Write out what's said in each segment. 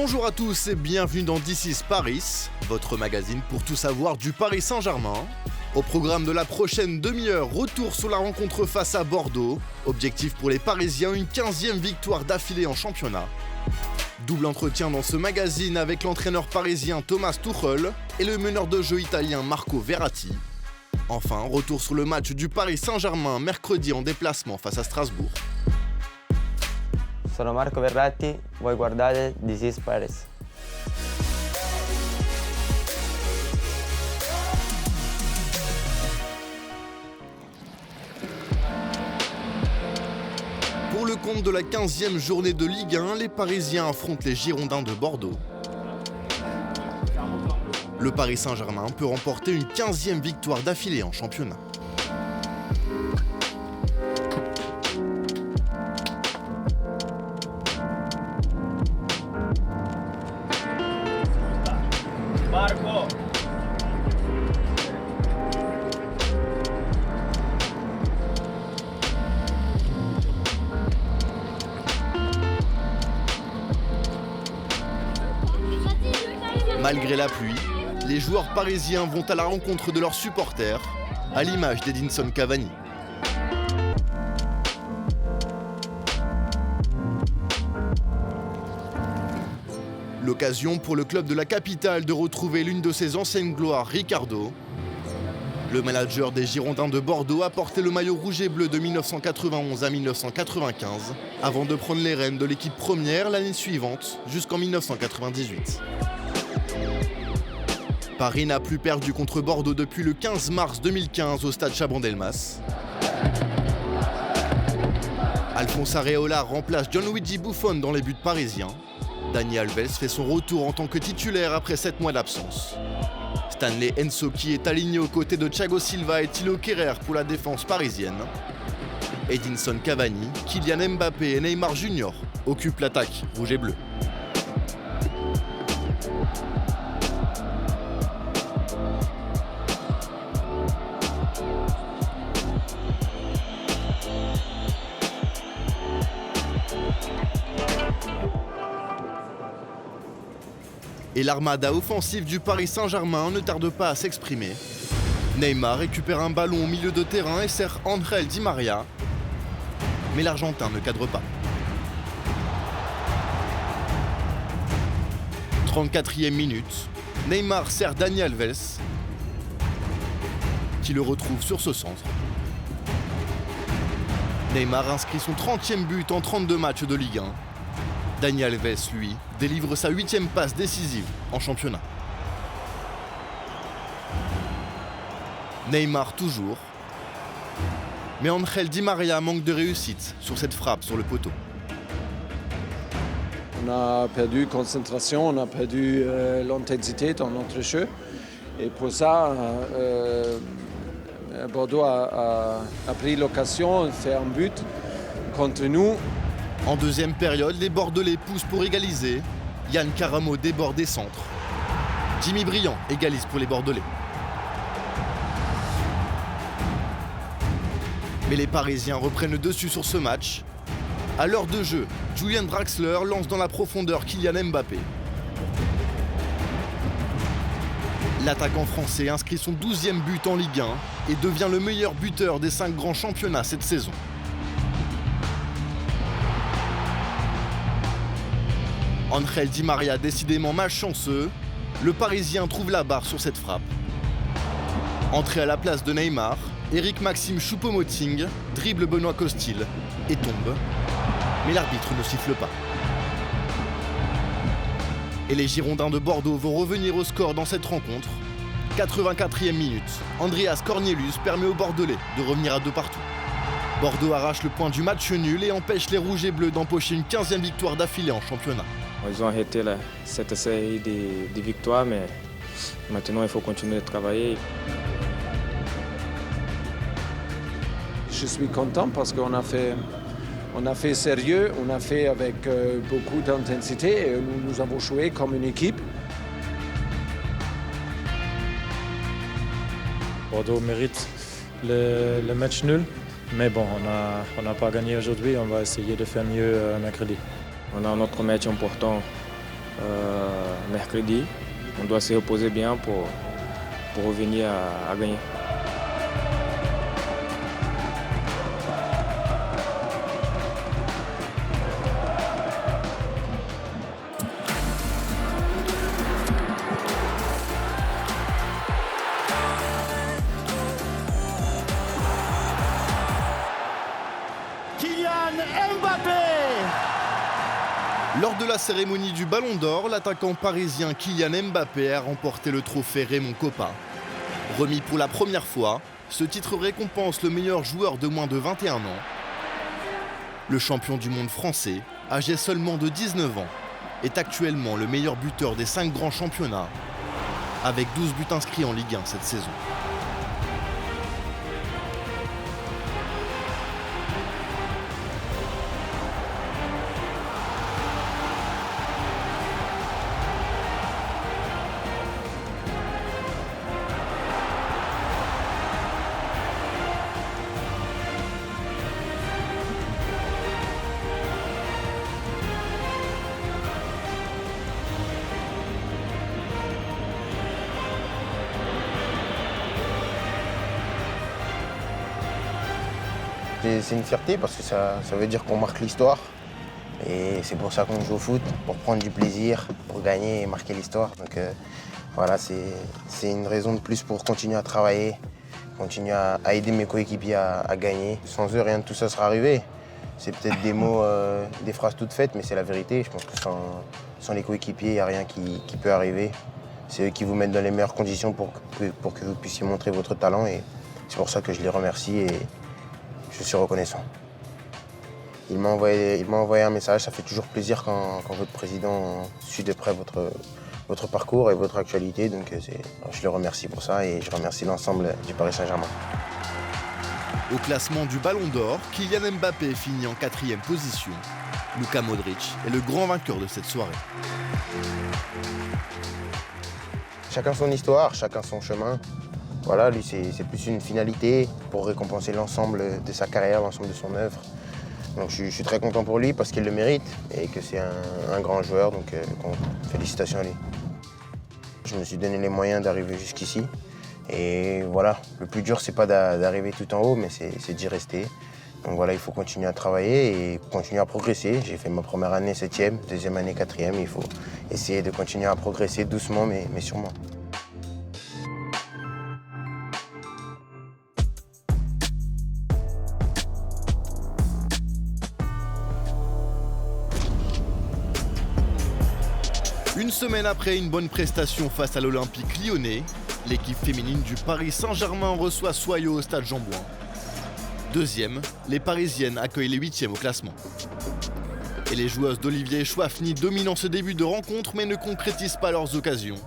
Bonjour à tous et bienvenue dans This is Paris, votre magazine pour tout savoir du Paris Saint-Germain. Au programme de la prochaine demi-heure, retour sur la rencontre face à Bordeaux. Objectif pour les Parisiens, une 15e victoire d'affilée en championnat. Double entretien dans ce magazine avec l'entraîneur parisien Thomas Tuchel et le meneur de jeu italien Marco Verratti. Enfin, retour sur le match du Paris Saint-Germain mercredi en déplacement face à Strasbourg. Sono Marco Verratti, voi guardate This is Paris. Pour le compte de la 15e journée de Ligue 1, les Parisiens affrontent les Girondins de Bordeaux. Le Paris Saint-Germain peut remporter une 15e victoire d'affilée en championnat. Marco. Malgré la pluie, les joueurs parisiens vont à la rencontre de leurs supporters, à l'image d'Edinson Cavani. L'occasion pour le club de la capitale de retrouver l'une de ses anciennes gloires, Ricardo. Le manager des Girondins de Bordeaux a porté le maillot rouge et bleu de 1991 à 1995, avant de prendre les rênes de l'équipe première l'année suivante, jusqu'en 1998. Paris n'a plus perdu contre Bordeaux depuis le 15 mars 2015 au stade Chaban-Delmas. Alphonse Areola remplace Gianluigi Buffon dans les buts parisiens. Dani Alves fait son retour en tant que titulaire après 7 mois d'absence. Stanley Nsoki est aligné aux côtés de Thiago Silva et Thilo Kehrer pour la défense parisienne. Edinson Cavani, Kylian Mbappé et Neymar Jr. occupent l'attaque rouge et bleu. Et l'armada offensive du Paris Saint-Germain ne tarde pas à s'exprimer. Neymar récupère un ballon au milieu de terrain et sert Ángel Di María. Mais l'Argentin ne cadre pas. 34e minute, Neymar sert Dani Alves, qui le retrouve sur ce centre. Neymar inscrit son 30e but en 32 matchs de Ligue 1. Dani Alves, lui, délivre sa 8e passe décisive en championnat. Neymar toujours. Mais Ángel Di María manque de réussite sur cette frappe sur le poteau. On a perdu concentration, on a perdu l'intensité dans notre jeu. Et pour ça, Bordeaux a pris l'occasion de faire un but contre nous. En deuxième période, les Bordelais poussent pour égaliser. Yann Caramo déborde des centres. Jimmy Briand égalise pour les Bordelais. Mais les Parisiens reprennent le dessus sur ce match. À l'heure de jeu, Julian Draxler lance dans la profondeur Kylian Mbappé. L'attaquant français inscrit son 12e but en Ligue 1 et devient le meilleur buteur des 5 grands championnats cette saison. Ángel Di María décidément malchanceux, le Parisien trouve la barre sur cette frappe. Entré à la place de Neymar, Eric Maxime Choupo-Moting dribble Benoît Costil et tombe. Mais l'arbitre ne siffle pas. Et les Girondins de Bordeaux vont revenir au score dans cette rencontre. 84e minute, Andreas Cornelius permet aux Bordelais de revenir à 2 partout. Bordeaux arrache le point du match nul et empêche les Rouges et Bleus d'empocher une 15e victoire d'affilée en championnat. Ils ont arrêté cette série de victoires, mais maintenant il faut continuer de travailler. Je suis content parce qu'on a fait sérieux, on a fait avec beaucoup d'intensité et nous avons joué comme une équipe. Bordeaux mérite le match nul, mais bon, on n'a pas gagné aujourd'hui, on va essayer de faire mieux mercredi. On a un autre match important mercredi. On doit se reposer bien pour revenir à gagner. Lors de la cérémonie du Ballon d'Or, l'attaquant parisien Kylian Mbappé a remporté le trophée Raymond Kopa. Remis pour la première fois, ce titre récompense le meilleur joueur de moins de 21 ans. Le champion du monde français, âgé seulement de 19 ans, est actuellement le meilleur buteur des 5 grands championnats, avec 12 buts inscrits en Ligue 1 cette saison. C'est une fierté parce que ça veut dire qu'on marque l'histoire. Et c'est pour ça qu'on joue au foot, pour prendre du plaisir, pour gagner et marquer l'histoire. Donc voilà, c'est une raison de plus pour continuer à travailler, continuer à aider mes coéquipiers à gagner. Sans eux, rien de tout ça serait arrivé. C'est peut-être des mots, des phrases toutes faites, mais c'est la vérité. Je pense que sans les coéquipiers, il n'y a rien qui peut arriver. C'est eux qui vous mettent dans les meilleures conditions pour que vous puissiez montrer votre talent. Et c'est pour ça que je les remercie et je suis reconnaissant. Il m'a envoyé un message. Ça fait toujours plaisir quand votre président suit de près votre parcours et votre actualité. Donc je le remercie pour ça et je remercie l'ensemble du Paris Saint-Germain. Au classement du Ballon d'Or, Kylian Mbappé finit en 4e position. Luka Modric est le grand vainqueur de cette soirée. Chacun son histoire, chacun son chemin. Voilà, lui, c'est plus une finalité pour récompenser l'ensemble de sa carrière, l'ensemble de son œuvre. Donc je suis très content pour lui parce qu'il le mérite et que c'est un grand joueur, donc félicitations à lui. Je me suis donné les moyens d'arriver jusqu'ici. Et voilà, le plus dur, c'est pas d'arriver tout en haut, mais c'est d'y rester. Donc voilà, il faut continuer à travailler et continuer à progresser. J'ai fait ma première année 7e, deuxième année 4e. Il faut essayer de continuer à progresser doucement, mais sûrement. Une semaine après une bonne prestation face à l'Olympique lyonnais, l'équipe féminine du Paris Saint-Germain reçoit Soyo au stade Jean-Bouin. Deuxième, les Parisiennes accueillent les 8e au classement. Et les joueuses d'Olivier Chouafny dominent ce début de rencontre mais ne concrétisent pas leurs occasions.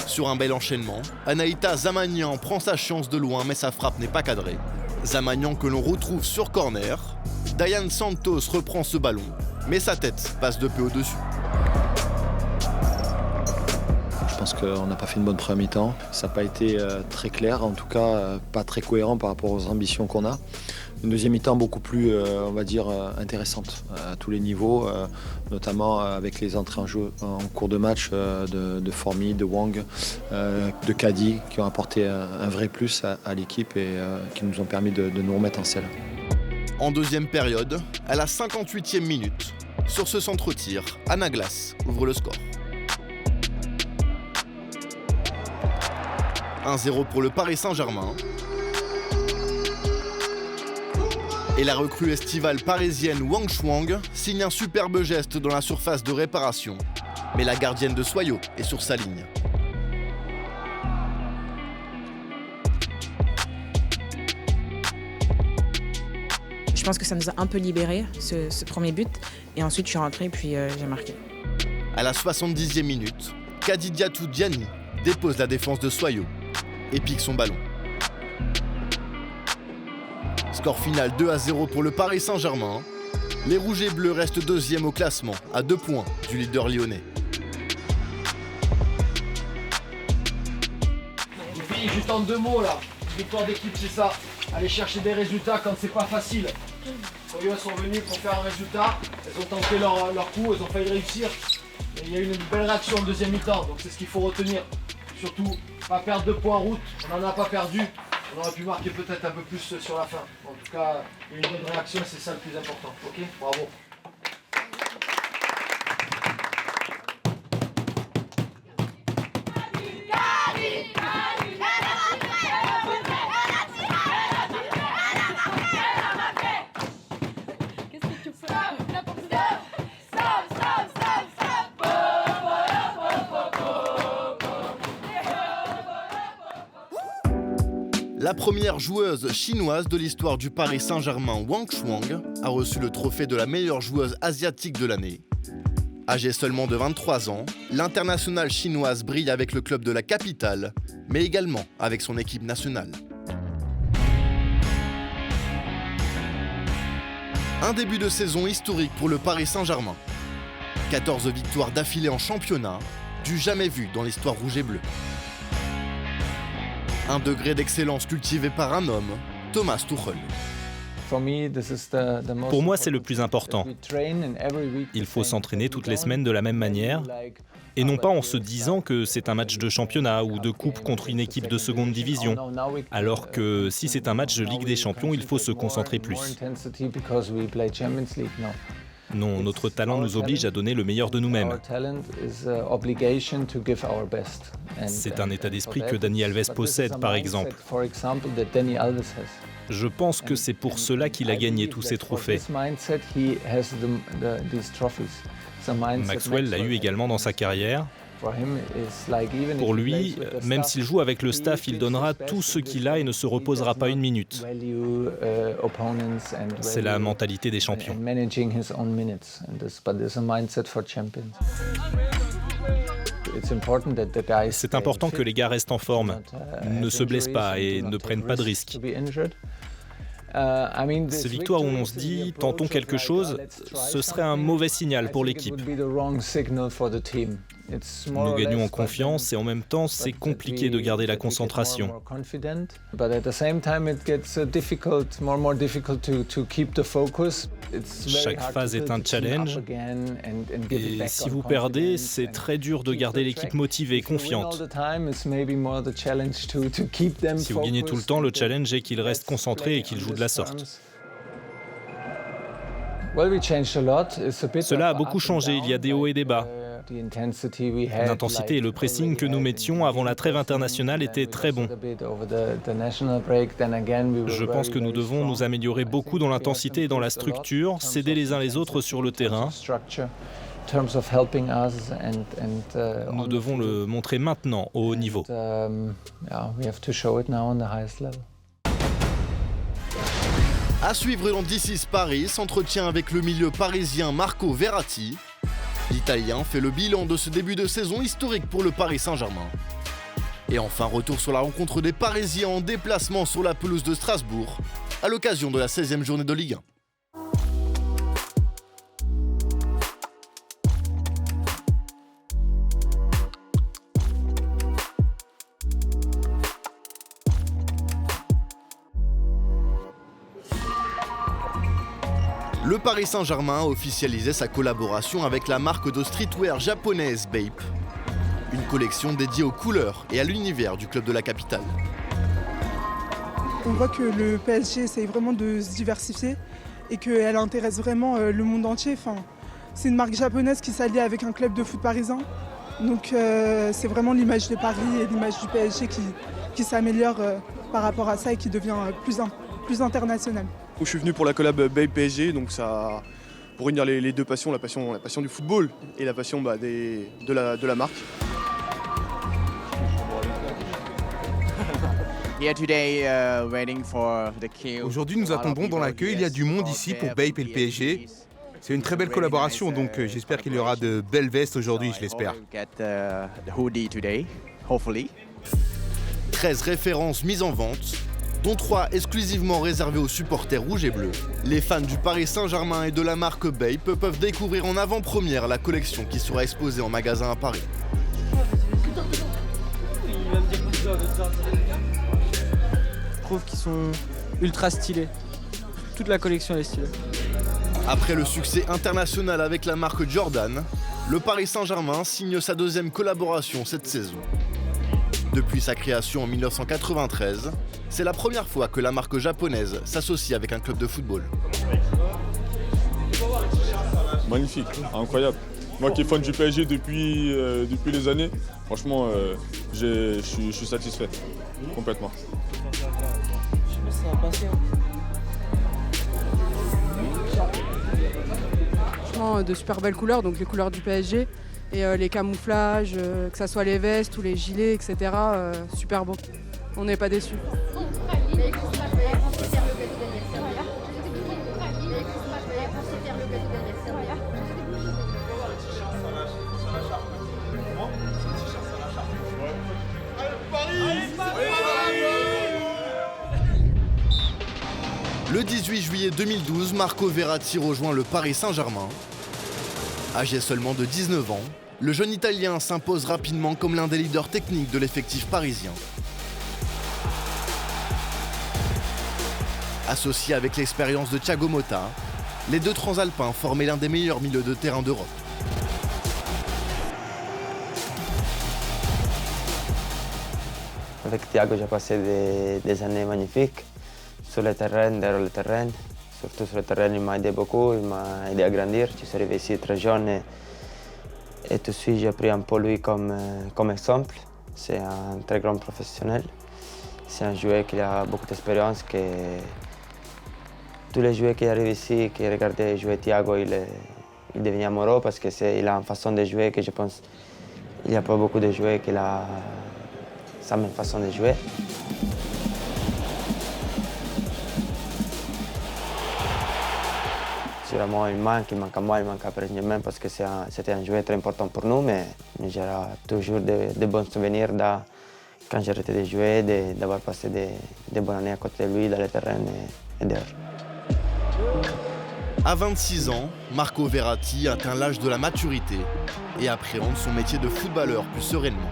Sur un bel enchaînement, Anaïta Zamagnan prend sa chance de loin mais sa frappe n'est pas cadrée. Zamagnan que l'on retrouve sur corner, Diane Santos reprend ce ballon, mais sa tête passe de peu au-dessus. Je pense qu'on n'a pas fait une bonne première mi-temps. Ça n'a pas été très clair, en tout cas pas très cohérent par rapport aux ambitions qu'on a. Une deuxième mi-temps beaucoup plus, on va dire, intéressante à tous les niveaux, notamment avec les entrées en jeu en cours de match de Formy, de Wang, de Kadi, qui ont apporté un vrai plus à l'équipe et qui nous ont permis de nous remettre en selle. En deuxième période, à la 58e minute, sur ce centre-tir, Anna Glass ouvre le score. 1-0 pour le Paris Saint-Germain. Et la recrue estivale parisienne Wang Chuang signe un superbe geste dans la surface de réparation. Mais la gardienne de Soyo est sur sa ligne. Je pense que ça nous a un peu libérés, ce premier but. Et ensuite, je suis rentrée et puis j'ai marqué. À la 70e minute, Kadidiatou Diani dépose la défense de Soyo et pique son ballon. Score final 2-0 pour le Paris Saint-Germain. Les Rouges et Bleus restent deuxième au classement, à 2 points du leader lyonnais. Et puis juste en 2 mots là, victoire d'équipe c'est ça, aller chercher des résultats quand c'est pas facile. Soyo elles sont venues pour faire un résultat, elles ont tenté leur coup, elles ont failli réussir. Mais il y a eu une belle réaction en deuxième mi-temps, donc c'est ce qu'il faut retenir. Surtout, pas perdre de points en route, on n'en a pas perdu. On aurait pu marquer peut-être un peu plus sur la fin. En tout cas, il y a eu une bonne réaction, c'est ça le plus important. Ok, bravo. La première joueuse chinoise de l'histoire du Paris Saint-Germain, Wang Shuang, a reçu le trophée de la meilleure joueuse asiatique de l'année. Âgée seulement de 23 ans, l'internationale chinoise brille avec le club de la capitale, mais également avec son équipe nationale. Un début de saison historique pour le Paris Saint-Germain. 14 victoires d'affilée en championnat, du jamais vu dans l'histoire rouge et bleue. Un degré d'excellence cultivé par un homme, Thomas Tuchel. Pour moi, c'est le plus important. Il faut s'entraîner toutes les semaines de la même manière, et non pas en se disant que c'est un match de championnat ou de coupe contre une équipe de seconde division, alors que si c'est un match de Ligue des Champions, il faut se concentrer plus. Non, notre talent nous oblige à donner le meilleur de nous-mêmes. C'est un état d'esprit que Dani Alves possède, par exemple. Je pense que c'est pour cela qu'il a gagné tous ces trophées. Maxwell l'a eu également dans sa carrière. Pour lui, même s'il joue avec le staff, il donnera tout ce qu'il a et ne se reposera pas une minute. C'est la mentalité des champions. C'est important que les gars restent en forme, ne se blessent pas et ne prennent pas de risques. Ces victoires où on se dit « tentons quelque chose », ce serait un mauvais signal pour l'équipe. Nous gagnons en confiance et en même temps, c'est compliqué de garder la concentration. Chaque phase est un challenge et si vous perdez, c'est très dur de garder l'équipe motivée et confiante. Si vous gagnez tout le temps, le challenge est qu'ils restent concentrés et qu'ils jouent de la sorte. Cela a beaucoup changé, il y a des hauts et des bas. L'intensité et le pressing que nous mettions avant la trêve internationale étaient très bons. Je pense que nous devons nous améliorer beaucoup dans l'intensité et dans la structure, s'aider les uns les autres sur le terrain. Nous devons le montrer maintenant au haut niveau. À suivre dans D6 Paris, s'entretient avec le milieu parisien Marco Verratti. L'Italien fait le bilan de ce début de saison historique pour le Paris Saint-Germain. Et enfin, retour sur la rencontre des Parisiens en déplacement sur la pelouse de Strasbourg, à l'occasion de la 16e journée de Ligue 1. Le Paris Saint-Germain a officialisé sa collaboration avec la marque de streetwear japonaise Bape, une collection dédiée aux couleurs et à l'univers du club de la capitale. On voit que le PSG essaye vraiment de se diversifier et qu'elle intéresse vraiment le monde entier. Enfin, c'est une marque japonaise qui s'allie avec un club de foot parisien. Donc c'est vraiment l'image de Paris et l'image du PSG qui s'améliore par rapport à ça et qui devient plus internationale. Je suis venu pour la collab Bape PSG, donc ça pour unir les deux passions, la passion du football et la passion de la marque. Aujourd'hui, nous attendons dans la queue. Il y a du monde ici pour Bape et le PSG. C'est une très belle collaboration, donc j'espère qu'il y aura de belles vestes aujourd'hui, je l'espère. 13 références mises en vente, dont 3 exclusivement réservées aux supporters rouges et bleus. Les fans du Paris Saint-Germain et de la marque Bape peuvent découvrir en avant-première la collection qui sera exposée en magasin à Paris. Je trouve qu'ils sont ultra stylés. Toute la collection est stylée. Après le succès international avec la marque Jordan, le Paris Saint-Germain signe sa deuxième collaboration cette saison. Depuis sa création en 1993, c'est la première fois que la marque japonaise s'associe avec un club de football. Magnifique, incroyable. Moi qui est fan du PSG depuis les années, franchement, je suis satisfait, complètement. Franchement, de super belles couleurs, donc les couleurs du PSG et les camouflages, que ce soit les vestes ou les gilets, etc. Super beau. On n'est pas déçus. Le 18 juillet 2012, Marco Verratti rejoint le Paris Saint-Germain. Âgé seulement de 19 ans, le jeune Italien s'impose rapidement comme l'un des leaders techniques de l'effectif parisien. Associé avec l'expérience de Thiago Motta, les deux transalpins formaient l'un des meilleurs milieux de terrain d'Europe. Avec Thiago, j'ai passé des années magnifiques sur le terrain, derrière le terrain. Surtout sur le terrain, il m'a aidé beaucoup, il m'a aidé à grandir. Je suis arrivé ici très jeune et tout de suite j'ai pris un peu lui comme exemple. C'est un très grand professionnel. C'est un joueur qui a beaucoup d'expérience. Tous les joueurs qui arrivent ici, qui regardaient jouer Thiago, il devient amoureux parce qu'il a une façon de jouer que je pense qu'il n'y a pas beaucoup de joueurs qui ont sa même façon de jouer. Sûrement, il manque à moi, il manque à Paris-Saint-Germain parce que c'était un joueur très important pour nous, mais j'aurai toujours de bons souvenirs quand j'ai arrêté de jouer, d'avoir passé de bonnes années à côté de lui dans le terrain et dehors. À 26 ans, Marco Verratti atteint l'âge de la maturité et appréhende son métier de footballeur plus sereinement.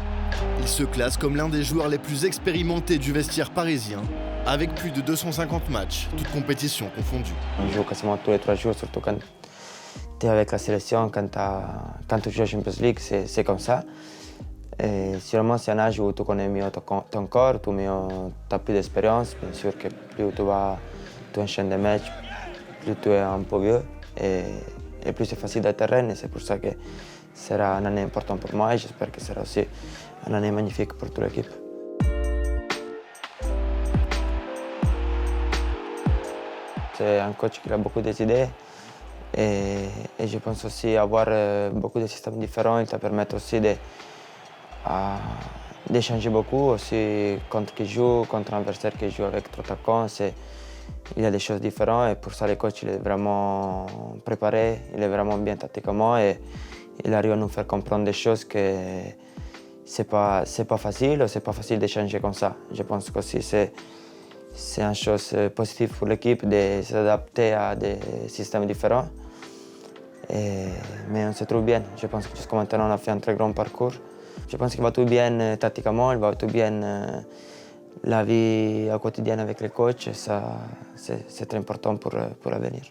Il se classe comme l'un des joueurs les plus expérimentés du vestiaire parisien, avec plus de 250 matchs, toutes compétitions confondues. On joue quasiment tous les 3 jours, surtout quand tu es avec la sélection, quand tu joues à Champions League, c'est comme ça. Et sûrement, c'est un âge où tu connais mieux ton corps, tu as plus d'expérience. Bien sûr que plus tu enchaînes des matchs, plus tu es un peu vieux et plus c'est facile de terrain. Et c'est pour ça que ce sera une année importante pour moi et j'espère que ce sera aussi une année magnifique pour toute l'équipe. C'est un coach qui a beaucoup d'idées et je pense aussi avoir beaucoup de systèmes différents. Il te permet aussi d'échanger beaucoup aussi contre qui joue, contre un adversaire qui joue avec 3 attaquants. Il y a des choses différentes et pour ça le coach il est vraiment préparé, il est vraiment bien tactiquement et il arrive à nous faire comprendre des choses que c'est pas facile de changer comme ça. Je pense qu'aussi c'est une chose positive pour l'équipe de s'adapter à des systèmes différents. Mais on se trouve bien. Je pense que jusqu'à maintenant, on a fait un très grand parcours. Je pense qu'il va tout bien tactiquement, il va tout bien la vie au quotidien avec les coachs. Ça, c'est très important pour l'avenir.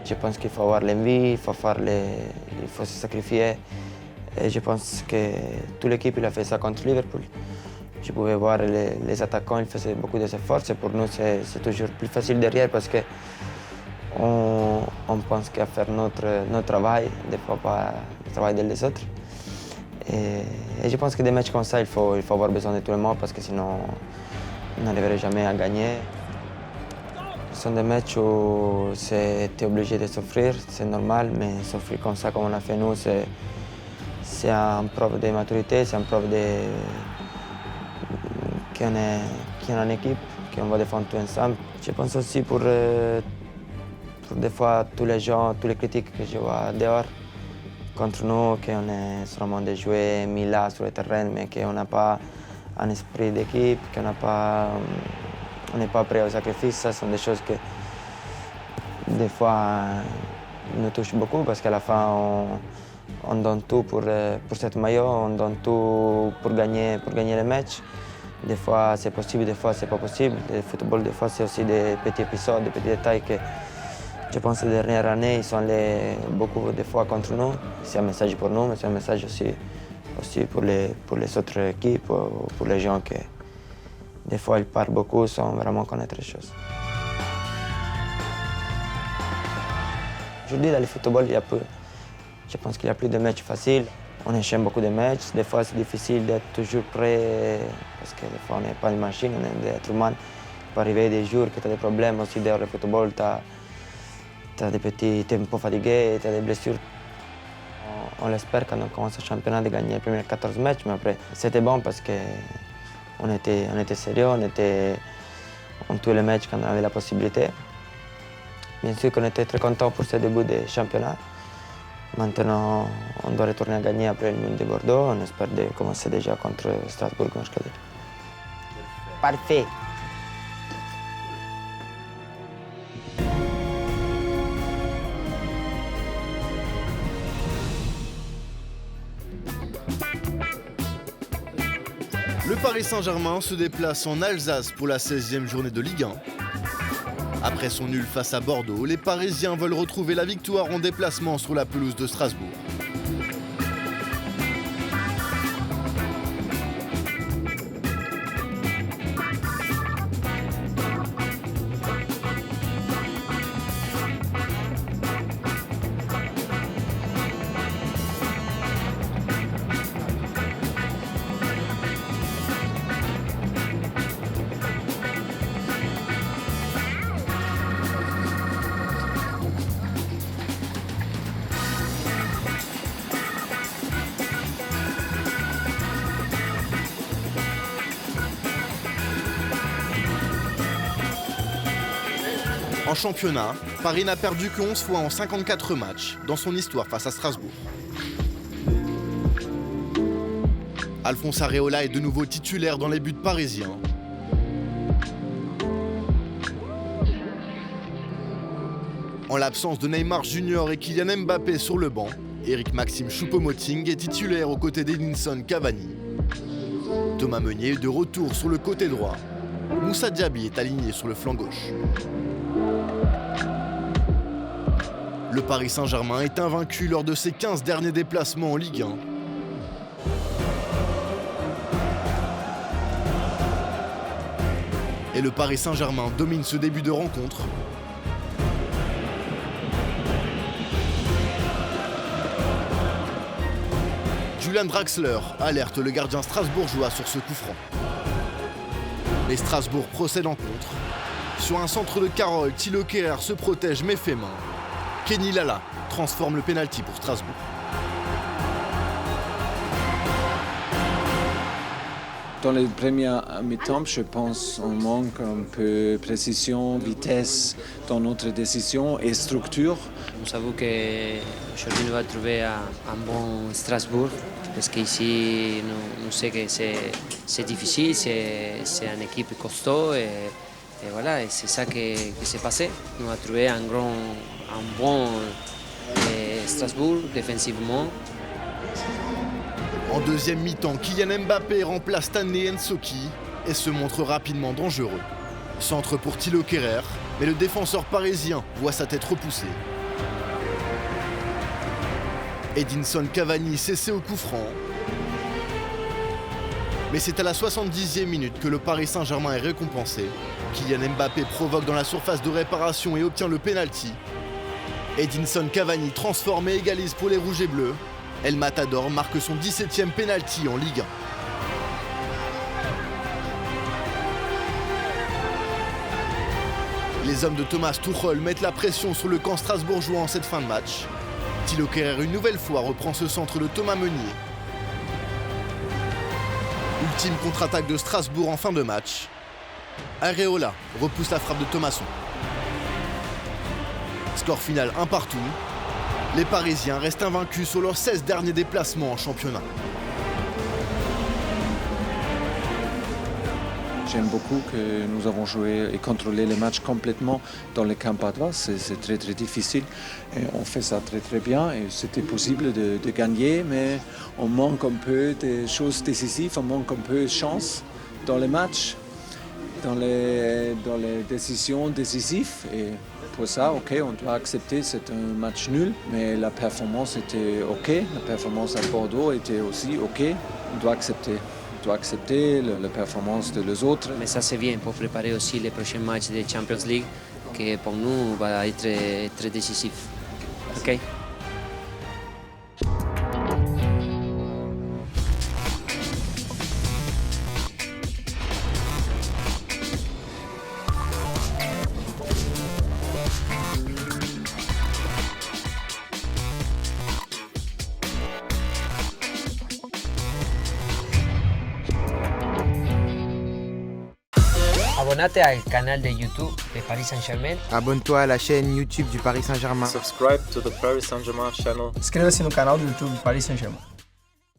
Je pense qu'il faut avoir l'envie, il faut se sacrifier. Et je pense que toute l'équipe a fait ça contre Liverpool. Je pouvais voir les attaquants, ils faisaient beaucoup d'efforts. Pour nous, c'est toujours plus facile derrière parce qu'on pense qu'à faire notre travail, des fois pas le travail des autres. Et je pense que des matchs comme ça, il faut avoir besoin de tout le monde parce que sinon, on n'arriverait jamais à gagner. Ce sont des matchs où tu es obligé de souffrir, c'est normal, mais souffrir comme ça, comme on a fait nous, c'est une preuve de maturité, c'est une preuve qu'on est une équipe, qu'on va défendre tout ensemble. Je pense aussi pour des fois tous les gens, tous les critiques que je vois dehors contre nous, qu'on est seulement des joueurs mis là sur le terrain, mais qu'on n'a pas un esprit d'équipe, qu'on n'est pas prêt au sacrifice. Ça sont des choses que des fois nous touchent beaucoup parce qu'à la fin on donne tout pour cette maillot, on donne tout pour gagner les matchs. Des fois c'est possible, des fois c'est pas possible. Le football, des fois c'est aussi des petits épisodes, des petits détails Je pense que les dernières années, ils sont allés beaucoup de fois contre nous. C'est un message pour nous, mais c'est un message aussi pour les autres équipes, pour les gens qui, des fois, ils parlent beaucoup sans vraiment connaître les choses. Aujourd'hui, dans le football, je pense qu'il n'y a plus de matchs faciles. On enchaîne beaucoup de matchs. Des fois, c'est difficile d'être toujours prêt parce que des fois, on n'est pas une machine, on est des êtres humains. Il peut arriver des jours que tu as des problèmes aussi dans le football. Tu as des petits tempos fatigués, tu as des blessures. On l'espère quand on commence le championnat de gagner les premiers 14 matchs, mais après, c'était bon parce qu'on était sérieux, on tuait les matchs quand on avait la possibilité. Bien sûr qu'on était très contents pour ce début de championnat. Maintenant, on doit retourner à gagner après le Nîmes de Bordeaux. On espère de commencer déjà contre Strasbourg mercredi. Parfait. Le Paris Saint-Germain se déplace en Alsace pour la 16e journée de Ligue 1. Après son nul face à Bordeaux, les Parisiens veulent retrouver la victoire en déplacement sur la pelouse de Strasbourg. En championnat, Paris n'a perdu que 11 fois en 54 matchs dans son histoire face à Strasbourg. Alphonse Areola est de nouveau titulaire dans les buts parisiens. En l'absence de Neymar Junior et Kylian Mbappé sur le banc, Éric-Maxime Choupo-Moting est titulaire aux côtés d'Edinson Cavani. Thomas Meunier est de retour sur le côté droit. Moussa Diaby est aligné sur le flanc gauche. Le Paris Saint-Germain est invaincu lors de ses 15 derniers déplacements en Ligue 1. Et le Paris Saint-Germain domine ce début de rencontre. Julian Draxler alerte le gardien strasbourgeois sur ce coup franc. Mais Strasbourg procède en contre. Sur un centre de Carole, Thilo Kehrer se protège mais fait main. Kenny Lala transforme le pénalty pour Strasbourg. Dans les premiers mi-temps, je pense qu'on manque un peu de précision, vitesse dans notre décision et structure. Nous savons qu'aujourd'hui nous va trouver un bon Strasbourg parce qu'ici nous savons que c'est difficile, c'est une équipe costaud et voilà, et c'est ça qui s'est passé. Nous avons trouvé un bon Strasbourg défensivement. En deuxième mi-temps, Kylian Mbappé remplace Stanley Nsoki et se montre rapidement dangereux. Centre pour Thilo Kehrer, mais le défenseur parisien voit sa tête repoussée. Edinson Cavani cessé au coup franc. Mais c'est à la 70e minute que le Paris Saint-Germain est récompensé. Kylian Mbappé provoque dans la surface de réparation et obtient le pénalty. Edinson Cavani transforme et égalise pour les Rouges et Bleus. El Matador marque son 17e pénalty en Ligue 1. Les hommes de Thomas Tuchel mettent la pression sur le camp strasbourgeois en cette fin de match. Thilo Kehrer une nouvelle fois reprend ce centre de Thomas Meunier. Ultime contre-attaque de Strasbourg en fin de match. Areola repousse la frappe de Thomasson. Score final 1 partout. Les Parisiens restent invaincus sur leurs 16 derniers déplacements en championnat. J'aime beaucoup que nous avons joué et contrôlé les matchs complètement dans le camp adverse. C'est très très difficile. Et on fait ça très très bien et c'était possible de gagner, mais on manque un peu de choses décisives, on manque un peu de chance dans les matchs. dans les décisions décisives. Et pour ça, ok, on doit accepter, c'est un match nul, mais la performance était ok, la performance à Bordeaux était aussi ok, on doit accepter. On doit accepter la performance des autres. Mais ça c'est bien pour préparer aussi les prochains matchs de Champions League, qui pour nous va être très décisif. Ok. Abonnate al canal de YouTube de Paris Saint-Germain. Abonne-toi à la chaîne YouTube du Paris Saint-Germain. Subscribe to the Paris Saint-Germain channel. Inscreva-se no canal do YouTube do Paris Saint-Germain.